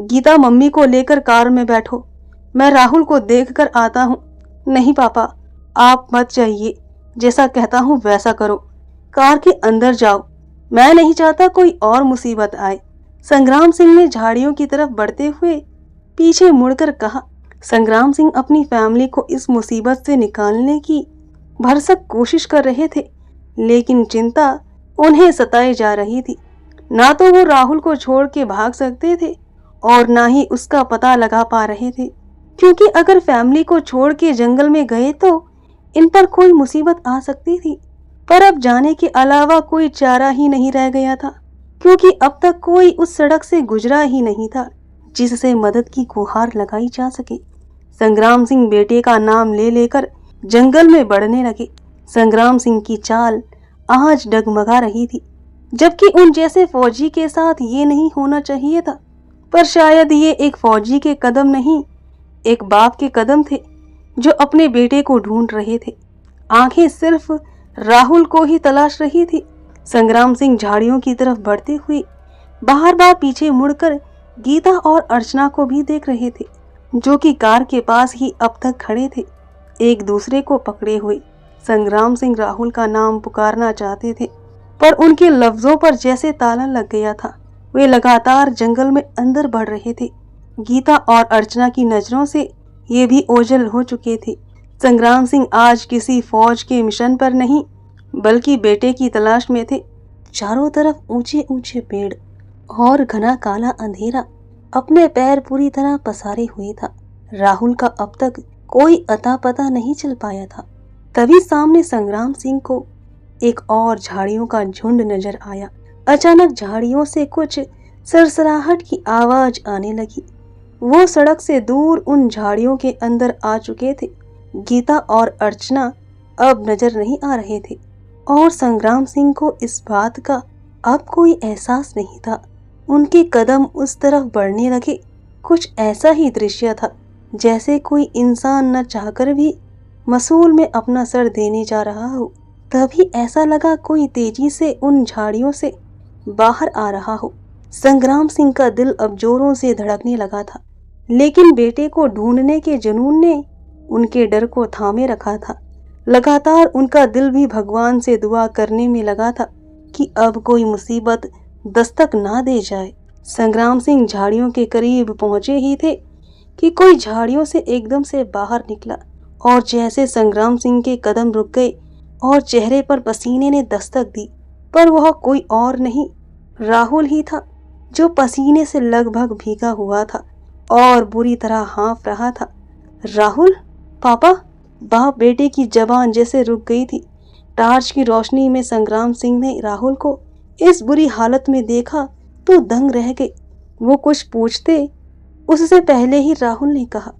Gita, mummy को लेकर car में बैठो, मैं राहुल को देख कर आता हूँ। नहीं पापा, आप मत जाइए, जैसा कहता हूँ वैसा करो, कार के अंदर जाओ, मैं नहीं चाहता कोई और मुसीबत आए। संग्राम सिंह ने झाड़ियों की तरफ बढ़ते हुए पीछे मुड़कर कहा। संग्राम सिंह अपनी फैमिली को इस मुसीबत से निकालने की भरसक कोशिश कर रहे थे, लेकिन चिंता उन्हें सताए जा रही थी। ना तो वो राहुल को छोड़ के भाग सकते थे और ना ही उसका पता लगा पा रहे थे, क्योंकि अगर फैमिली को छोड़ के जंगल में गए तो इन पर कोई मुसीबत आ सकती थी। पर अब जाने के अलावा कोई चारा ही नहीं रह गया था, क्योंकि अब तक कोई उस सड़क से गुजरा ही नहीं था जिससे मदद की गुहार लगाई जा सके। संग्राम सिंह बेटे का नाम ले लेकर जंगल में बढ़ने लगे। संग्राम सिंह की चाल आज डगमगा रही थी, जबकि उन जैसे फौजी के साथ ये नहीं होना चाहिए था। पर शायद ये एक फौजी के कदम नहीं, एक बाप के कदम थे जो अपने बेटे को ढूंढ रहे थे। आंखें सिर्फ राहुल को ही तलाश रही थी। संग्राम सिंह झाड़ियों की तरफ बढ़ते हुए बार बार पीछे मुड़कर गीता और अर्चना को भी देख रहे थे, जो कि कार के पास ही अब तक खड़े थे, एक दूसरे को पकड़े हुए। संग्राम सिंह राहुल का नाम पुकारना चाहते थे, पर उनके लफ्जों पर जैसे ताला लग गया था। वे लगातार जंगल में अंदर बढ़ रहे थे। गीता और अर्चना की नजरों से ये भी ओझल हो चुके थे। संग्राम सिंह आज किसी फौज के मिशन पर नहीं, बल्कि बेटे की तलाश में थे। चारों तरफ ऊंचे ऊंचे पेड़ और घना काला अंधेरा अपने पैर पूरी तरह पसारे हुए था। राहुल का अब तक कोई अता पता नहीं चल पाया था। तभी सामने संग्राम सिंह को एक और झाड़ियों का झुंड नजर आया। अचानक झाड़ियों से कुछ सरसराहट की आवाज आने लगी। वो सड़क से दूर उन झाड़ियों के अंदर आ चुके थे। गीता और अर्चना अब नजर नहीं आ रहे थे और संग्राम सिंह को इस बात का अब कोई एहसास नहीं था। उनके कदम उस तरफ बढ़ने लगे। कुछ ऐसा ही दृश्य था जैसे कोई इंसान न चाहकर भी मसूल में अपना सर देने जा रहा हो। तभी ऐसा लगा कोई तेजी से उन झाड़ियों से बाहर आ रहा हो। संग्राम सिंह का दिल अब जोरों से धड़कने लगा था, लेकिन बेटे को ढूंढने के जुनून ने उनके डर को थामे रखा था। लगातार उनका दिल भी भगवान से दुआ करने में लगा था कि अब कोई मुसीबत दस्तक ना दे जाए। संग्राम सिंह झाड़ियों के करीब पहुंचे ही थे कि कोई झाड़ियों से एकदम से बाहर निकला और जैसे संग्राम सिंह के कदम रुक गए और चेहरे पर पसीने ने दस्तक दी, पर वह कोई और नहीं, राहुल ही था, जो पसीने से लगभग भीगा हुआ था और बुरी तरह हाँफ रहा था। राहुल, पापा। बाप बेटे की जबान जैसे रुक गई थी। टार्च की रोशनी में संग्राम सिंह ने राहुल को इस बुरी हालत में देखा तो दंग रह गए। वो कुछ पूछते उससे पहले ही राहुल ने कहा,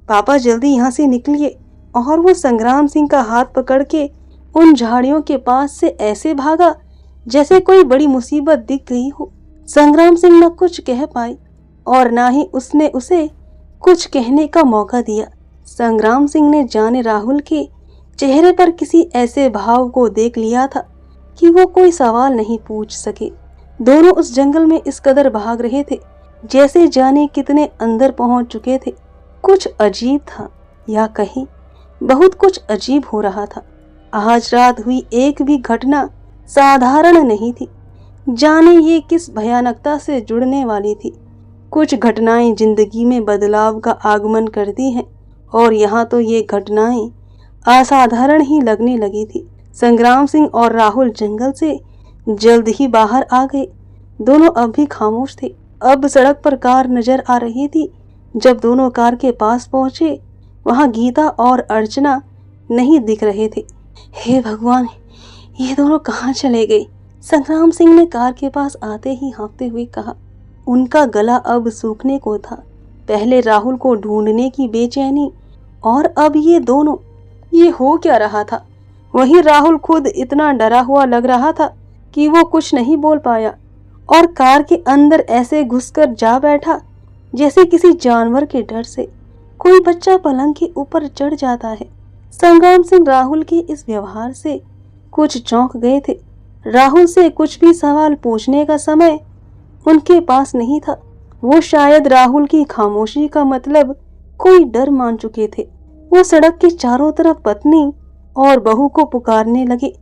पापा जल्दी यहाँ से निकलिए। और वो संग्राम सिंह का हाथ पकड़ के उन झाड़ियों के पास से ऐसे भागा जैसे कोई बड़ी मुसीबत दिख गई हो। संग्राम सिंह न कुछ कह पाए और ना ही उसने उसे कुछ कहने का मौका दिया। संग्राम सिंह ने जाने राहुल के चेहरे पर किसी ऐसे भाव को देख लिया था कि वो कोई सवाल नहीं पूछ सके। दोनों उस जंगल में इस कदर भाग रहे थे जैसे जाने कितने अंदर पहुंच चुके थे। कुछ अजीब था, या कहीं बहुत कुछ अजीब हो रहा था। आज रात हुई एक भी घटना साधारण नहीं थी। जाने ये किस भयानकता से जुड़ने वाली थी। कुछ घटनाएं जिंदगी में बदलाव का आगमन करती हैं और यहाँ तो ये घटनाएं असाधारण ही लगने लगी थी। संग्राम सिंह और राहुल जंगल से जल्द ही बाहर आ गए। दोनों अब भी खामोश थे। अब सड़क पर कार नजर आ रही थी। जब दोनों कार के पास पहुंचे, वहां गीता और अर्चना नहीं दिख रहे थे। हे भगवान, ये दोनों कहाँ चले गए? संग्राम सिंह ने कार के पास आते ही हाँफते हुए कहा। उनका गला अब सूखने को था। पहले राहुल को ढूंढने की बेचैनी और अब ये दोनों। ये हो क्या रहा था? वहीं राहुल खुद इतना डरा हुआ लग रहा था कि वो कुछ नहीं बोल पाया और कार के अंदर ऐसे घुसकर जा बैठा जैसे किसी जानवर के डर से कोई बच्चा पलंग के ऊपर चढ़ जाता है। संग्राम सिंह राहुल के इस व्यवहार से कुछ चौंक गए थे। राहुल से कुछ भी सवाल पूछने का समय उनके पास नहीं था। वो शायद राहुल की खामोशी का मतलब कोई डर मान चुके थे। वो सड़क के चारों तरफ पत्नी और बहू को पुकारने लगे।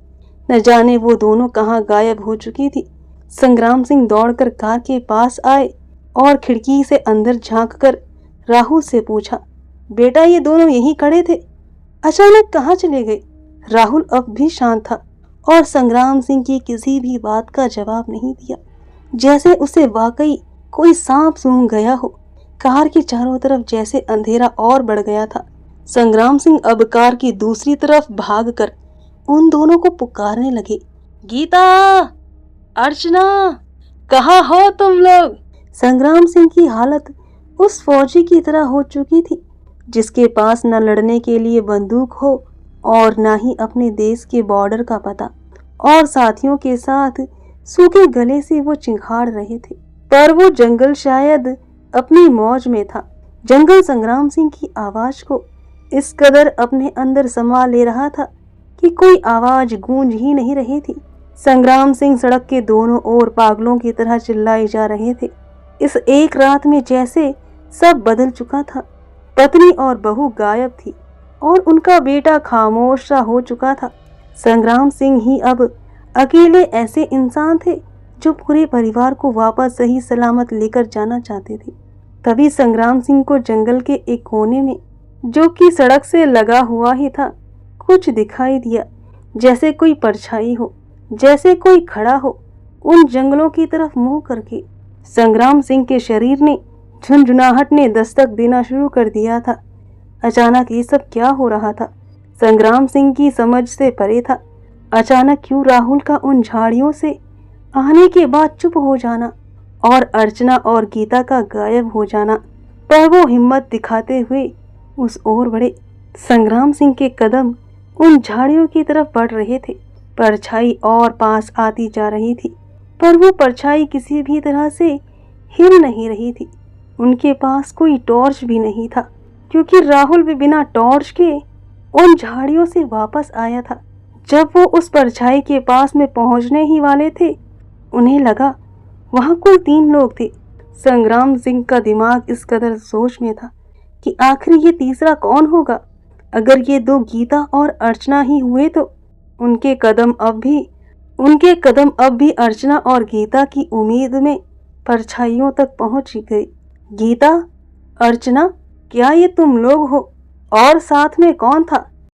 न जाने वो दोनों कहाँ गायब हो चुकी थी। संग्राम सिंह दौड़कर कार के पास आए और खिड़की से अंदर झांककर राहुल से पूछा, बेटा ये दोनों यहीं खड़े थे, अचानक कहाँ चले गए? राहुल अब भी शांत था और संग्राम सिंह की किसी भी बात का जवाब नहीं दिया, जैसे उसे वाकई कोई सांप सूंघ गया हो। कार के चारों तरफ जैसे अंधेरा और बढ़ गया था। संग्राम सिंह अब कार की दूसरी तरफ भागकर उन दोनों को पुकारने लगे, गीता, अर्चना, कहाँ हो तुम लोग? संग्राम सिंह की हालत उस फौजी की तरह हो चुकी थी जिसके पास न लड़ने के लिए बंदूक हो और न ही अपने देश के बॉर्डर का पता, और साथियों के साथ सूखे गले से वो चिंघाड़ रहे थे। पर वो जंगल शायद अपनी मौज में था। जंगल संग्राम सिंह की आवाज को इस कदर अपने अंदर समा ले रहा था कि कोई आवाज गूंज ही नहीं रही थी। संग्राम सिंह सड़क के दोनों ओर पागलों की तरह चिल्लाए जा रहे थे। इस एक रात में जैसे सब बदल चुका था। पत्नी और बहू गायब थी और उनका बेटा खामोश सा हो चुका था। संग्राम सिंह ही अब अकेले ऐसे इंसान थे जो पूरे परिवार को वापस सही सलामत लेकर जाना चाहते थे। तभी संग्राम सिंह को जंगल के एक कोने में, जो कि सड़क से लगा हुआ ही था, कुछ दिखाई दिया, जैसे कोई परछाई हो, जैसे कोई खड़ा हो उन जंगलों की तरफ मुंह करके। संग्राम सिंह के शरीर ने झुंझुनाहट ने दस्तक देना शुरू कर दिया था। अचानक ये सब क्या हो रहा था? संग्राम सिंह की समझ से परे था। अचानक क्यों राहुल का उन झाड़ियों से आने के बाद चुप हो जाना और अर्चना और गीता का गायब हो जाना? पर वो हिम्मत दिखाते हुए उस ओर बढ़े। संग्राम सिंह के कदम उन झाड़ियों की तरफ बढ़ रहे थे। परछाई और पास आती जा रही थी, पर वो परछाई किसी भी तरह से हिल नहीं रही थी। उनके पास कोई टॉर्च भी नहीं था, क्योंकि राहुल भी बिना टॉर्च के उन झाड़ियों से वापस आया था। जब वो उस परछाई के पास में पहुंचने ही वाले थे, उन्हें लगा वहां कुल 3 लोग थे। संग्राम सिंह का दिमाग इस कदर सोच में था कि आखिर ये तीसरा कौन होगा? अगर ये 2 गीता और अर्चना ही हुए तो उनके कदम अब भी अर्चना और गीता की उम्मीद में परछाइयों तक पहुंच गए। गीता, अर्चना, क्या ये तुम लोग हो? और साथ में कौन था?